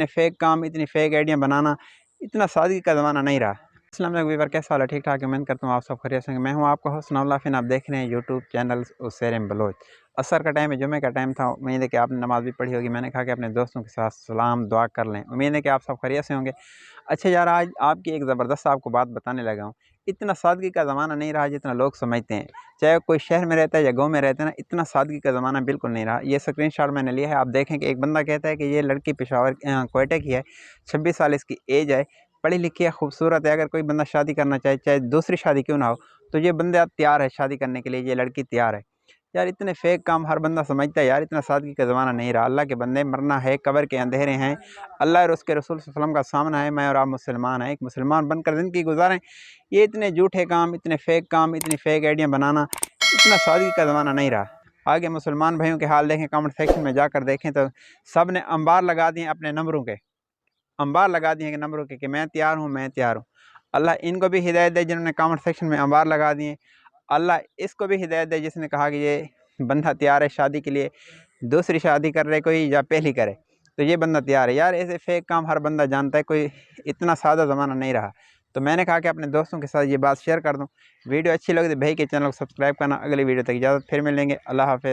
इतने फेक काम, इतनी फेक आइडिया बनाना, इतना सादगी का ज़माना नहीं रहा। अस्सलाम वालेकुम वीवर, कैसा हाल है? ठीक ठाक, उम्मीद करता हूँ आप सब खैरियत से होंगे। मैं हूँ आपका होस्ट नौला फिन, आप देख रहे हैं यूट्यूब चैनल उसैर बलोच। असर का टाइम है, जुमे का टाइम था। उम्मीद है कि आपने नमाज़ भी पढ़ी होगी। मैंने कहा कि अपने दोस्तों के साथ सलाम दुआ कर लें। उम्मीद है कि आप सब खैरियत से होंगे। अच्छा यार, आज आपकी एक ज़बरदस्त आपको बात बताने लगा हूँ। इतना सादगी का ज़माना नहीं रहा जितना लोग समझते हैं। चाहे कोई शहर में रहता है या गाँव में रहता है ना, इतना सादगी का ज़माना बिल्कुल नहीं रहा। ये स्क्रीनशॉट मैंने लिया है, आप देखें कि एक बंदा कहता है कि ये लड़की पेशावर क्वेटा की है, 26 साल इसकी एज है, पढ़ी लिखी है, खूबसूरत है। अगर कोई बंदा शादी करना चाहे, चाहे दूसरी शादी क्यों ना हो, तो ये बंदे आप तैयार है शादी करने के लिए, ये लड़की तैयार है। यार इतने फेक काम हर बंदा समझता है यार, इतना सादगी का ज़माना नहीं रहा। अल्लाह के बंदे, मरना है, कब्र के अंधेरे हैं, अल्लाह और उसके रसूल सल्लल्लाहु अलैहि वसल्लम का सामना है। मैं और आप मुसलमान हैं, एक मुसलमान बनकर ज़िंदगी गुजारें। ये इतने झूठे काम, इतने फेक काम, इतनी फेक आइडियाँ बनाना, इतना सादगी का ज़माना नहीं रहा। आगे मुसलमान भाइयों के हाल देखें, कमेंट सेक्शन में जाकर देखें तो सब ने अंबार लगा दिए अपने नंबरों के, अंबार लगा दिए कि नंबरों के, कि मैं तैयार हूँ, मैं तैयार हूँ। अल्लाह इनको भी हिदायत दे जिन्होंने कमेंट सेक्शन में अंबार लगा दिए। अल्लाह इसको भी हिदायत दे जिसने कहा कि ये बंदा तैयार है शादी के लिए, दूसरी शादी कर रहे कोई या पहली करे, तो ये बंदा तैयार है। यार ऐसे फेक काम हर बंदा जानता है, कोई इतना सादा ज़माना नहीं रहा। तो मैंने कहा कि अपने दोस्तों के साथ ये बात शेयर कर दूँ। वीडियो अच्छी लगी तो भाई के चैनल को सब्सक्राइब करना। अगली वीडियो तक इजाज़त, फिर मिलेंगे। अल्लाह हाफ़िज़।